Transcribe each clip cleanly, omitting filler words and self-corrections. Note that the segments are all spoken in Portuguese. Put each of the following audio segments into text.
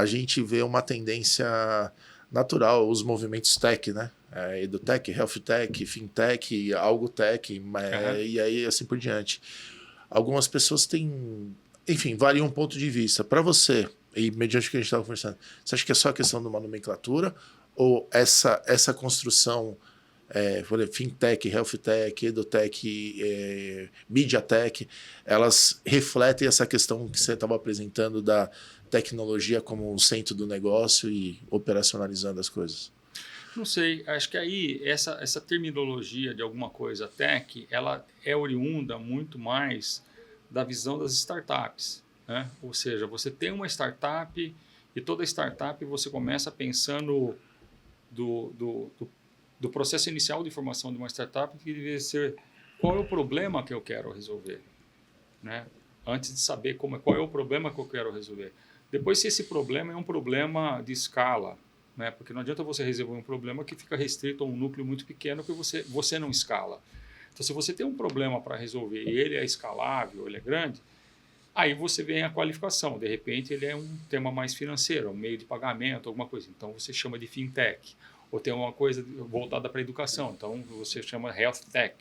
a gente vê uma tendência natural, os movimentos tech, né? EduTech, HealthTech, FinTech, AlgoTech, e aí assim por diante. Algumas pessoas têm, enfim, varia um ponto de vista. Para você, e mediante o que a gente estava conversando, você acha que é só a questão de uma nomenclatura ou essa construção, FinTech, HealthTech, EduTech, MediaTech, elas refletem essa questão que você estava apresentando da tecnologia como um centro do negócio e operacionalizando as coisas? Não sei, acho que aí essa terminologia de alguma coisa tech, ela é oriunda muito mais da visão das startups, né? Ou seja, você tem uma startup e toda startup você começa pensando do processo inicial de formação de uma startup que deve ser qual é o problema que eu quero resolver, né? Antes de saber qual é o problema que eu quero resolver. Depois, se esse problema é um problema de escala, né? Porque não adianta você resolver um problema que fica restrito a um núcleo muito pequeno que você não escala. Então, se você tem um problema para resolver e ele é escalável, ele é grande, aí você vem a qualificação. De repente, ele é um tema mais financeiro, um meio de pagamento, alguma coisa. Então, você chama de fintech. Ou tem uma coisa voltada para a educação. Então, você chama health tech.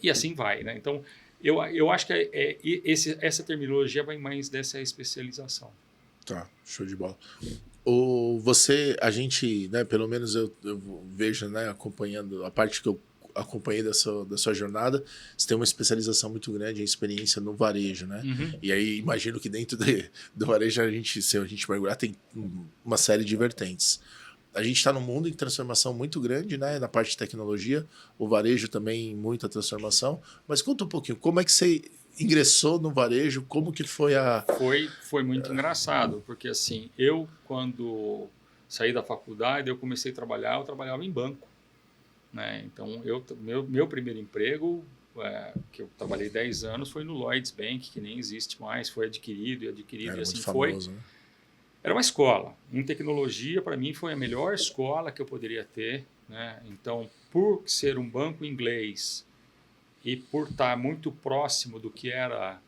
E assim vai, né? Então, eu acho que essa terminologia vai mais dessa especialização. Tá, show de bola. A gente, né, pelo menos eu vejo, né, acompanhando a parte que eu acompanhei da sua jornada, você tem uma especialização muito grande, a experiência no varejo, né? Uhum. E aí imagino que dentro do varejo se a gente mergulhar, tem uma série de vertentes. A gente está num mundo em transformação muito grande, né? Na parte de tecnologia, o varejo também muita transformação. Mas conta um pouquinho, como é que você ingressou no varejo? Como que foi Foi muito engraçado, porque assim, eu quando saí da faculdade, eu comecei a trabalhar, eu trabalhava em banco, né? Então, meu primeiro emprego, que eu trabalhei 10 anos, foi no Lloyds Bank, que nem existe mais, foi adquirido Era e assim muito famoso, foi. né? Era uma escola. Em tecnologia, para mim, foi a melhor escola que eu poderia ter, né? Então, por ser um banco inglês e por estar muito próximo do que era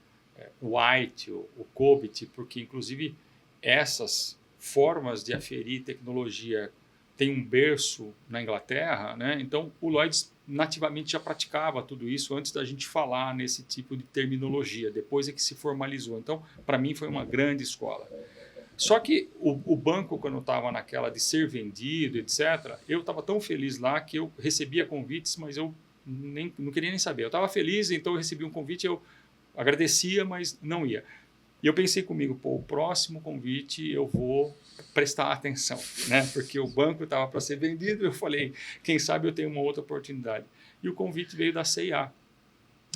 o White, o COBIT, porque, inclusive, essas formas de aferir tecnologia têm um berço na Inglaterra, né? Então, o Lloyds nativamente já praticava tudo isso antes da gente falar nesse tipo de terminologia, depois é que se formalizou. Então, para mim, foi uma grande escola. Só que o banco, quando eu estava naquela de ser vendido, etc., eu estava tão feliz lá que eu recebia convites, mas eu não queria nem saber. Eu estava feliz, então eu recebi um convite, eu agradecia, mas não ia. E eu pensei comigo, o próximo convite eu vou prestar atenção, né? Porque o banco estava para ser vendido, eu falei, quem sabe eu tenho uma outra oportunidade. E o convite veio da C&A,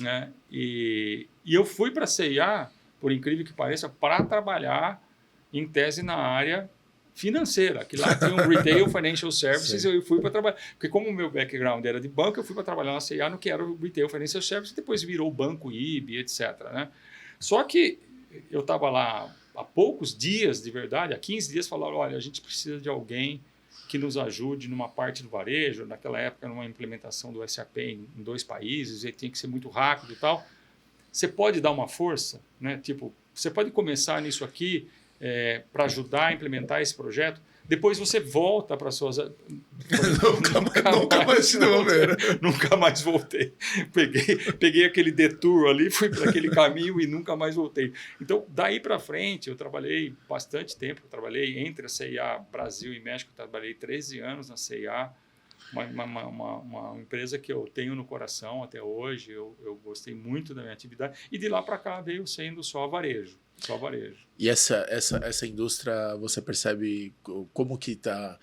né? E eu fui para a C&A, por incrível que pareça, para trabalhar em tese na área financeira, que lá tinha um Retail Financial Services, eu fui para trabalhar, porque como o meu background era de banco, eu fui para trabalhar na C&A no que era o Retail Financial Services, depois virou o Banco IB, etc., né? Só que eu estava lá há poucos dias, de verdade, há 15 dias, falaram, olha, a gente precisa de alguém que nos ajude numa parte do varejo, naquela época, numa implementação do SAP em 2 países, e tinha que ser muito rápido e tal. Você pode dar uma força, né? Tipo, você pode começar nisso aqui, para ajudar a implementar esse projeto. Depois você volta para suas... nunca mais se devolveram. Nunca mais voltei. Peguei aquele detour ali, fui para aquele caminho e nunca mais voltei. Então, daí para frente, eu trabalhei bastante tempo. Eu trabalhei entre a C&A Brasil e México. Eu trabalhei 13 anos na C&A. Uma empresa que eu tenho no coração até hoje. Eu gostei muito da minha atividade. E de lá para cá veio sendo só varejo. Só varejo. E essa indústria, você percebe como que está...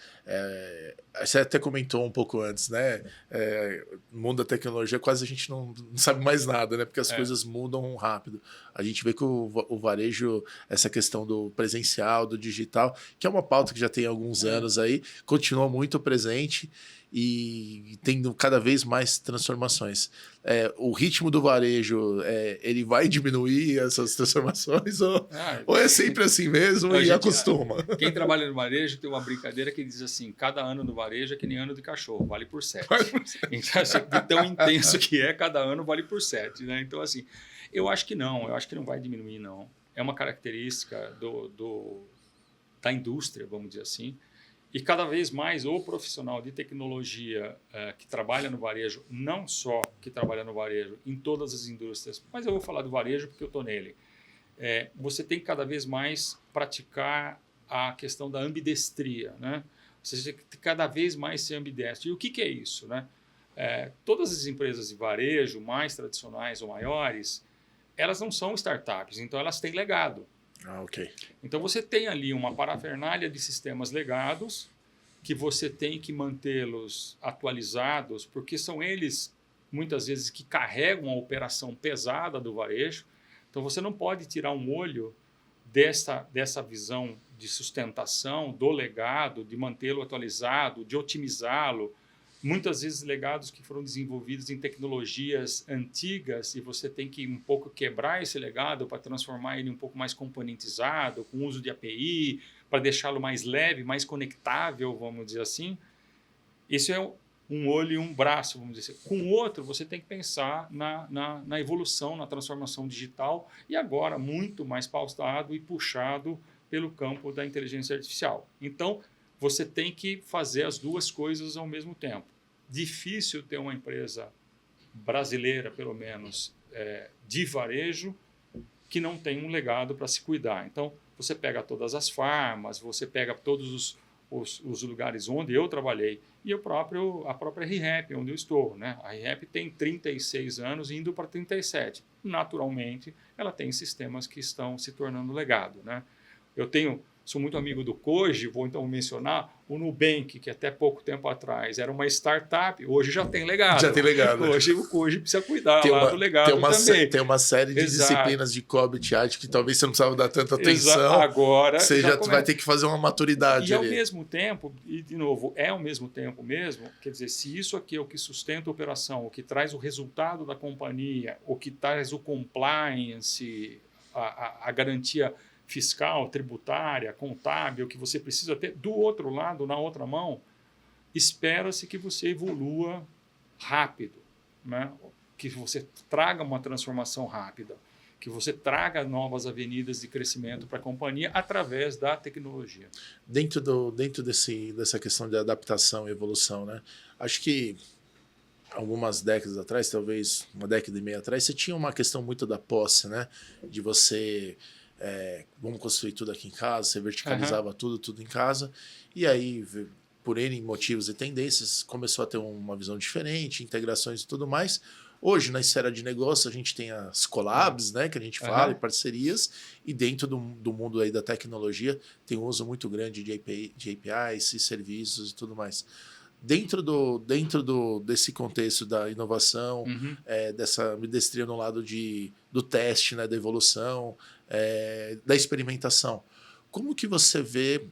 você até comentou um pouco antes, né? No mundo da tecnologia, quase a gente não sabe mais nada, né? Porque as coisas mudam rápido. A gente vê que o varejo, essa questão do presencial, do digital, que é uma pauta que já tem alguns anos aí, continua muito presente e tendo cada vez mais transformações. O ritmo do varejo, ele vai diminuir essas transformações ou é sempre assim mesmo e acostuma? Quem trabalha no varejo tem uma brincadeira que diz assim, cada ano no varejo é que nem ano de cachorro, vale por 7. Então, assim, de tão intenso que é, cada ano vale por 7. Né? Então, assim, eu acho que não vai diminuir, não. É uma característica da indústria, vamos dizer assim. E cada vez mais o profissional de tecnologia que trabalha no varejo, não só que trabalha no varejo, em todas as indústrias, mas eu vou falar do varejo porque eu estou nele. Você tem que cada vez mais praticar a questão da ambidestria, né? Você tem que cada vez mais ser ambidestro. E o que é isso, né? Todas as empresas de varejo, mais tradicionais ou maiores, elas não são startups, então elas têm legado. Ok. Então você tem ali uma parafernália de sistemas legados que você tem que mantê-los atualizados, porque são eles, muitas vezes, que carregam a operação pesada do varejo. Então você não pode tirar um olho dessa visão de sustentação do legado, de mantê-lo atualizado, de otimizá-lo. Muitas vezes legados que foram desenvolvidos em tecnologias antigas e você tem que um pouco quebrar esse legado para transformar ele um pouco mais componentizado, com uso de API, para deixá-lo mais leve, mais conectável, vamos dizer assim. Isso é um olho e um braço, vamos dizer assim. Com o outro, você tem que pensar na evolução, na transformação digital e agora muito mais pautado e puxado pelo campo da inteligência artificial. Então, você tem que fazer as duas coisas ao mesmo tempo. Difícil ter uma empresa brasileira, pelo menos, de varejo, que não tem um legado para se cuidar. Então, você pega todas as farmas, você pega todos os lugares onde eu trabalhei e a própria ReHap, onde eu estou, né? A ReHap tem 36 anos, indo para 37. Naturalmente, ela tem sistemas que estão se tornando legado, né? Sou muito amigo do Koji, vou então mencionar o Nubank, que até pouco tempo atrás era uma startup, hoje já tem legado. Já tem legado. Hoje o Koji precisa cuidar do legado também. Tem uma série de disciplinas de COBIT que talvez você não precisava dar tanta atenção. Agora você já vai ter que fazer uma maturidade. E ao mesmo tempo, e de novo, ao mesmo tempo mesmo, quer dizer, se isso aqui é o que sustenta a operação, o que traz o resultado da companhia, o que traz o compliance, a garantia fiscal, tributária, contábil, que você precisa ter, do outro lado, na outra mão, espera-se que você evolua rápido, né? Que você traga uma transformação rápida, que você traga novas avenidas de crescimento para a companhia através da tecnologia. Dentro dessa questão de adaptação e evolução, né? Acho que algumas décadas atrás, talvez uma década e meia atrás, você tinha uma questão muito da posse, né? De você... vamos construir tudo aqui em casa, você verticalizava tudo em casa, e aí, por N motivos e tendências, começou a ter uma visão diferente, integrações e tudo mais. Hoje, na esfera de negócio, a gente tem as collabs, né, que a gente fala, e parcerias, e dentro do mundo aí da tecnologia, tem um uso muito grande de APIs e serviços e tudo mais. Dentro desse contexto da inovação, dessa ambidestria no lado do teste, né, da evolução, da experimentação, como que você vê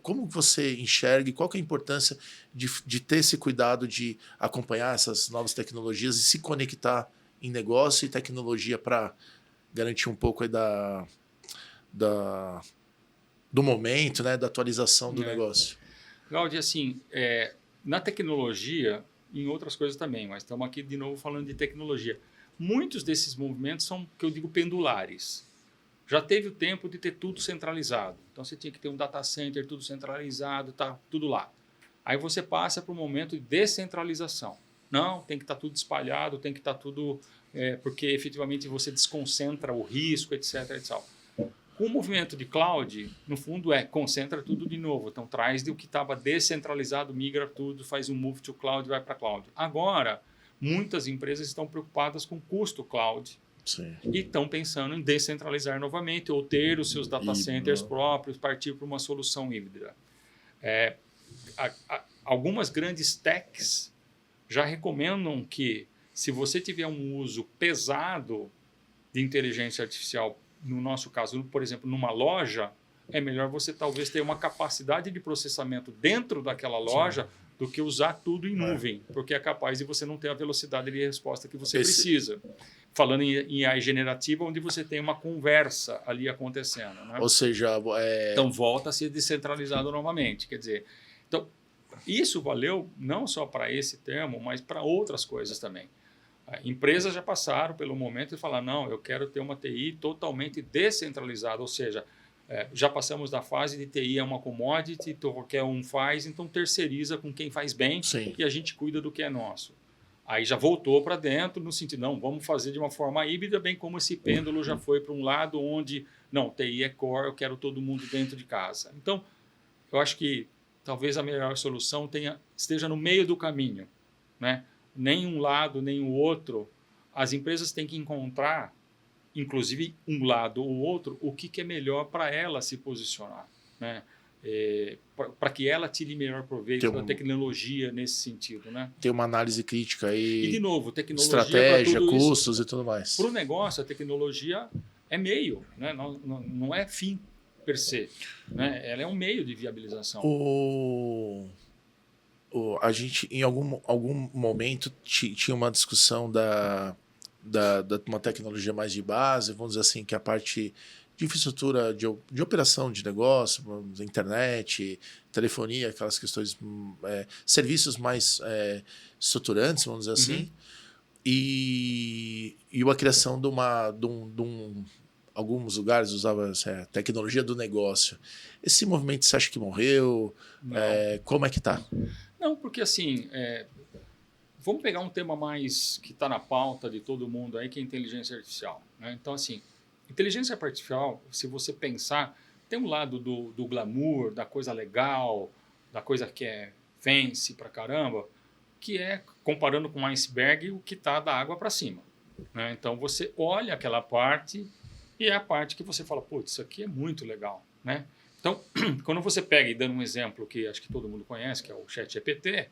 como você enxerga e qual que é a importância de ter esse cuidado de acompanhar essas novas tecnologias e se conectar em negócio e tecnologia para garantir um pouco aí do momento, né, da atualização do negócio? Gaudi, assim, na tecnologia, em outras coisas também, mas estamos aqui de novo falando de tecnologia. Muitos desses movimentos são, que eu digo, pendulares. Já teve o tempo de ter tudo centralizado. Então, você tinha que ter um data center, tudo centralizado, tá tudo lá. Aí você passa para o momento de descentralização. Não, tem que estar tudo espalhado, tem que estar tudo... porque, efetivamente, você desconcentra o risco, etc, etc. O movimento de cloud, no fundo, concentra tudo de novo. Então, traz do que estava descentralizado, migra tudo, faz um move to cloud, vai para cloud. Agora, muitas empresas estão preocupadas com custo cloud. Sim. E estão pensando em descentralizar novamente ou ter os seus data centers próprios, partir para uma solução híbrida. Algumas grandes techs já recomendam que, se você tiver um uso pesado de inteligência artificial, no nosso caso, por exemplo, numa loja, é melhor você talvez ter uma capacidade de processamento dentro daquela loja do que usar tudo em nuvem, porque é capaz de você não ter a velocidade de resposta que você precisa. Falando em AI generativa, onde você tem uma conversa ali acontecendo, né? Ou seja... Então, volta a ser descentralizado novamente. Quer dizer, então, isso valeu não só para esse termo, mas para outras coisas também. Empresas já passaram pelo momento de falar, não, eu quero ter uma TI totalmente descentralizada, ou seja, já passamos da fase de TI é uma commodity, então qualquer um faz, então terceiriza com quem faz bem. Sim. E a gente cuida do que é nosso. Aí já voltou para dentro no sentido, não, vamos fazer de uma forma híbrida, bem como esse pêndulo já foi para um lado onde, não, TI é core, eu quero todo mundo dentro de casa. Então, eu acho que talvez a melhor solução esteja no meio do caminho, né? Nem um lado, nem o outro. As empresas têm que encontrar, inclusive um lado ou outro, o que é melhor para ela se posicionar, né? Para que ela tire melhor proveito da tecnologia nesse sentido, né? Tem uma análise crítica aí. E de novo, tecnologia, estratégia, custos e tudo mais. Para o negócio, a tecnologia é meio, né? Não é fim per se, né? Ela é um meio de viabilização. A gente, em algum momento, tinha uma discussão de uma tecnologia mais de base, vamos dizer assim, que a parte de infraestrutura de operação de negócio, internet, telefonia, aquelas questões, serviços mais estruturantes, vamos dizer assim, e a criação de alguns lugares usavam tecnologia do negócio. Esse movimento você acha que morreu? Como é que está? Não, porque assim, vamos pegar um tema mais que está na pauta de todo mundo aí, que é inteligência artificial, né? Então, assim, inteligência artificial, se você pensar, tem um lado do glamour, da coisa legal, da coisa que é fancy pra caramba, que é, comparando com um iceberg, o que está da água para cima, né? Então, você olha aquela parte e é a parte que você fala, putz, isso aqui é muito legal, né? Então, quando você pega, e dando um exemplo que acho que todo mundo conhece, que é o ChatGPT,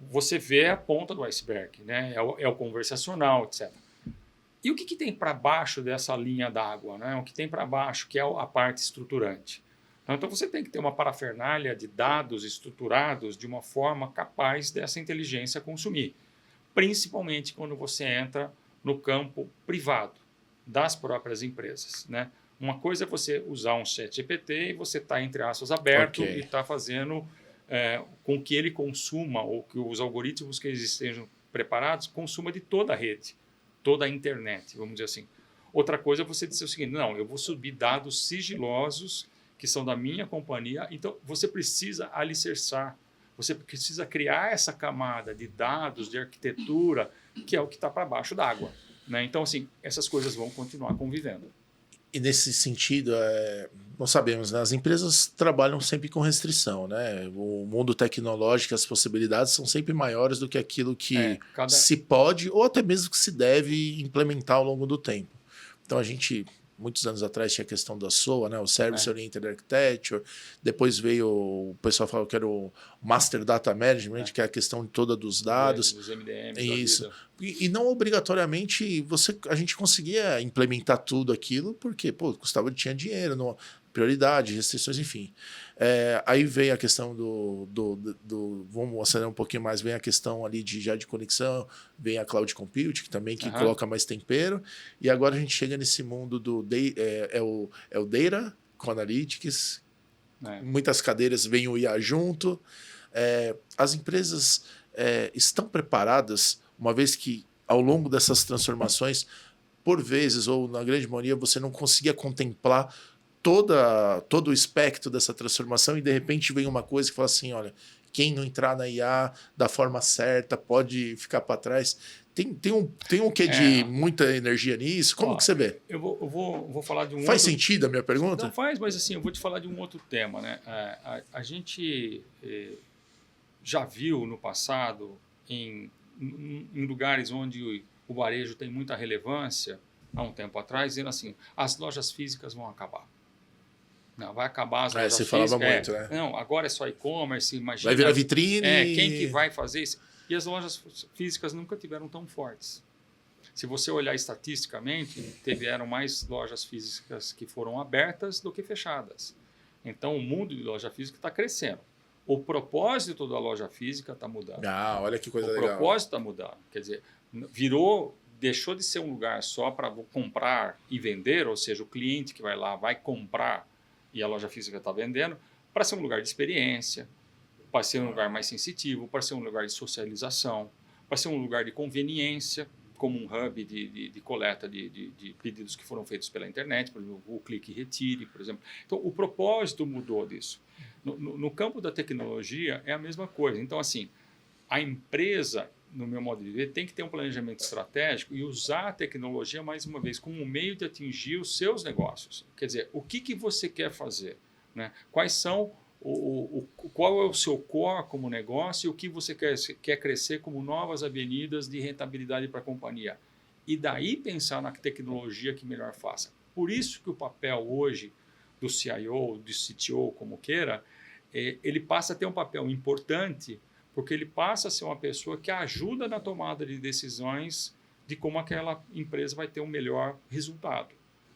você vê a ponta do iceberg, né? É o conversacional, etc. E o que tem para baixo dessa linha d'água, né? O que tem para baixo, que é a parte estruturante. Então, você tem que ter uma parafernália de dados estruturados de uma forma capaz dessa inteligência consumir, principalmente quando você entra no campo privado das próprias empresas, né? Uma coisa é você usar um ChatGPT e você está, entre aspas, aberto e está fazendo com que ele consuma, ou que os algoritmos que eles estejam preparados consuma de toda a rede, toda a internet, vamos dizer assim. Outra coisa é você dizer o seguinte, não, eu vou subir dados sigilosos que são da minha companhia, então você precisa alicerçar, você precisa criar essa camada de dados, de arquitetura, que é o que está para baixo d'água, né? Então, assim, essas coisas vão continuar convivendo. E nesse sentido, nós sabemos, né, as empresas trabalham sempre com restrição, né? O mundo tecnológico, as possibilidades são sempre maiores do que aquilo que se pode ou até mesmo que se deve implementar ao longo do tempo. Então, a gente, muitos anos atrás, tinha a questão da SOA, né, o Service Oriented Architecture, depois veio o pessoal falou que era o Master Data Management, que é a questão toda dos dados. Os MDMs isso. E não obrigatoriamente a gente conseguia implementar tudo aquilo, porque tinha dinheiro, prioridade, restrições, enfim. Aí vem a questão vamos acelerar um pouquinho mais, vem a questão ali de conexão, vem a Cloud Compute, que também coloca mais tempero, e agora a gente chega nesse mundo o Data com Analytics, muitas cadeiras vêm o IA junto. As empresas estão preparadas, uma vez que ao longo dessas transformações, por vezes, ou na grande maioria, você não conseguia contemplar todo o espectro dessa transformação e de repente vem uma coisa que fala assim, olha, quem não entrar na IA da forma certa pode ficar para trás. Tem um quê de muita energia nisso? Como que você vê? Eu vou falar de um Faz sentido a minha pergunta? Não faz, mas assim, eu vou te falar de um outro tema, né? A gente já viu no passado em lugares onde o varejo tem muita relevância, há um tempo atrás, dizendo assim, as lojas físicas vão acabar. Não, vai acabar as lojas físicas. Você falava muito, né? Não, agora é só e-commerce, imagina. Vai virar vitrine. Quem que vai fazer isso? E as lojas físicas nunca tiveram tão fortes. Se você olhar estatisticamente, tiveram mais lojas físicas que foram abertas do que fechadas. Então, o mundo de loja física está crescendo. O propósito da loja física está mudando. Olha que coisa legal. O propósito está mudando. Quer dizer, deixou de ser um lugar só para comprar e vender, ou seja, o cliente que vai lá vai comprar e a loja física está vendendo, para ser um lugar de experiência, para ser um lugar mais sensitivo, para ser um lugar de socialização, para ser um lugar de conveniência. como um hub de coleta de pedidos que foram feitos pela internet, por exemplo, o clique e retire, por exemplo. Então, o propósito mudou disso. No campo da tecnologia, é a mesma coisa. Então, assim, a empresa, no meu modo de ver, tem que ter um planejamento estratégico e usar a tecnologia, mais uma vez, como um meio de atingir os seus negócios. Quer dizer, o que você quer fazer? Né? Quais são qual é o seu core como negócio e o que você quer crescer como novas avenidas de rentabilidade para a companhia. E daí pensar na tecnologia que melhor faça. Por isso que o papel hoje do CIO, do CTO, como queira, ele passa a ter um papel importante, porque ele passa a ser uma pessoa que ajuda na tomada de decisões de como aquela empresa vai ter um melhor resultado.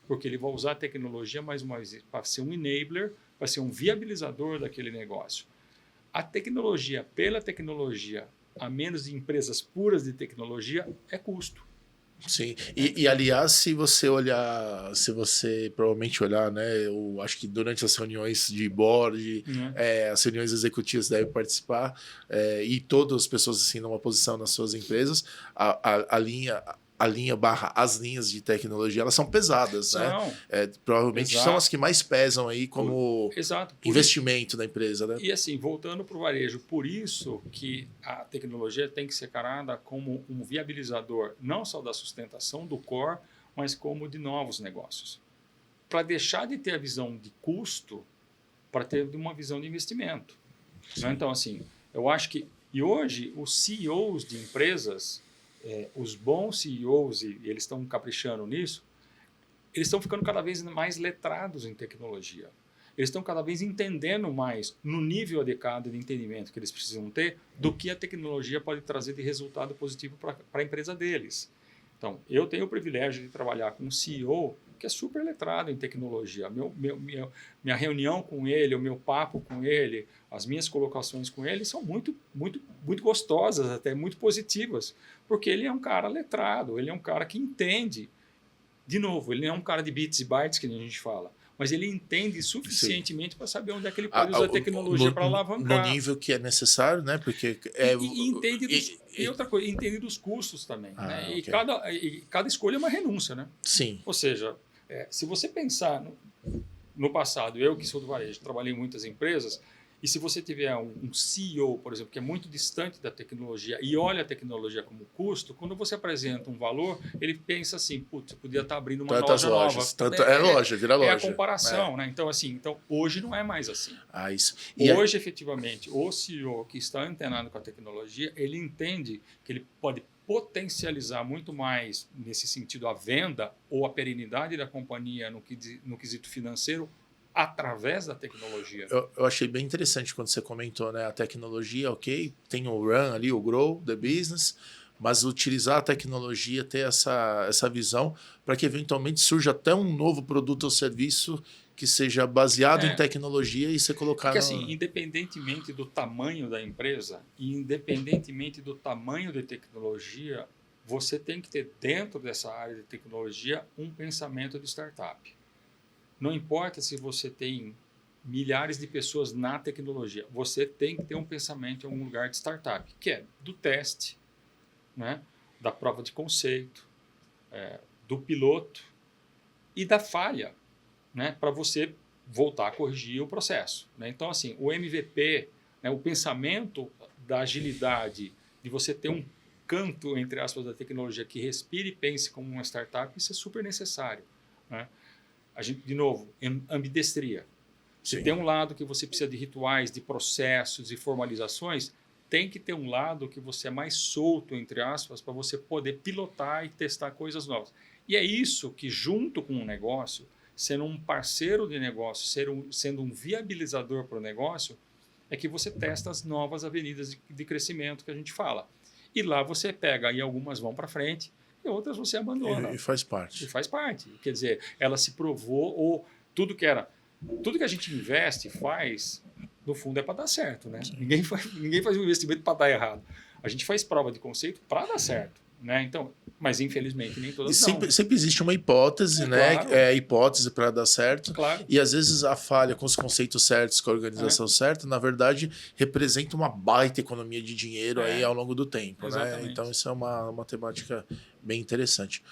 Porque ele vai usar a tecnologia, mais uma vez, para ser um enabler, para ser um viabilizador daquele negócio. A tecnologia, pela tecnologia, a menos de empresas puras de tecnologia, é custo. Sim, e aliás, se você provavelmente olhar, né, eu acho que durante as reuniões de board, as reuniões executivas devem participar, e todas as pessoas assim numa posição nas suas empresas, a linha barra as linhas de tecnologia, elas são pesadas, né? Provavelmente são as que mais pesam aí como investimento da empresa, né? E assim, voltando para o varejo, por isso que a tecnologia tem que ser encarada como um viabilizador, não só da sustentação do core, mas como de novos negócios. Para deixar de ter a visão de custo, para ter uma visão de investimento. Né? Então, assim, eu acho que... E hoje, os CEOs de empresas... os bons CEOs, e eles estão caprichando nisso, eles estão ficando cada vez mais letrados em tecnologia. Eles estão cada vez entendendo mais, no nível adequado de entendimento que eles precisam ter, do que a tecnologia pode trazer de resultado positivo para a empresa deles. Então, eu tenho o privilégio de trabalhar com um CEO que é super letrado em tecnologia. Minha reunião com ele, o meu papo com ele, as minhas colocações com ele são muito, muito, muito gostosas, até muito positivas, porque ele é um cara letrado, ele é um cara que entende. De novo, ele não é um cara de bits e bytes, que a gente fala, mas ele entende suficientemente para saber onde é que ele pode usar a tecnologia para alavancar. No nível que é necessário, né? Porque e entende e outra coisa, entende dos custos também. Né? Okay. E cada escolha é uma renúncia, né? Sim. Ou seja, se você pensar no passado, eu que sou do varejo, trabalhei em muitas empresas, e se você tiver um CEO, por exemplo, que é muito distante da tecnologia e olha a tecnologia como custo, quando você apresenta um valor, ele pensa assim, putz, podia estar abrindo uma loja nova. Loja, vira loja. É a comparação, né? Então, assim, hoje não é mais assim. Isso. Hoje, efetivamente, o CEO que está antenado com a tecnologia, ele entende que ele pode potencializar muito mais, nesse sentido, a venda ou a perenidade da companhia no quesito financeiro, através da tecnologia. Eu achei bem interessante quando você comentou, né? A tecnologia, ok, tem o run ali, o grow, the business, mas utilizar a tecnologia, ter essa visão para que eventualmente surja até um novo produto ou serviço que seja baseado em tecnologia e você colocar... Porque assim, independentemente do tamanho da empresa e independentemente do tamanho de tecnologia, você tem que ter dentro dessa área de tecnologia um pensamento de startup. Não importa se você tem milhares de pessoas na tecnologia, você tem que ter um pensamento em algum lugar de startup, que é do teste, né? Da prova de conceito, do piloto e da falha, né? Para você voltar a corrigir o processo. Né? Então, assim, o MVP, né? O pensamento da agilidade, de você ter um canto, entre aspas, da tecnologia que respire e pense como uma startup, isso é super necessário. Né? A gente, de novo, ambidestria. Se tem um lado que você precisa de rituais, de processos e formalizações, tem que ter um lado que você é mais solto, entre aspas, para você poder pilotar e testar coisas novas. E é isso que, junto com o negócio, sendo um parceiro de negócio, sendo um viabilizador para o negócio, é que você testa as novas avenidas de crescimento que a gente fala. E lá você pega, e algumas vão para frente, e outras você abandona. E faz parte. E faz parte. Quer dizer, ela se provou, ou tudo que a gente investe e faz, no fundo é para dar certo. Né? Ninguém faz um investimento para dar errado. A gente faz prova de conceito para dar certo. Né? Então, mas infelizmente nem todas sempre existe uma hipótese, né? Claro. Hipótese para dar certo. Claro. E às vezes a falha com os conceitos certos, com a organização certa, na verdade, representa uma baita economia de dinheiro aí ao longo do tempo. Né? Então isso é uma temática bem interessante.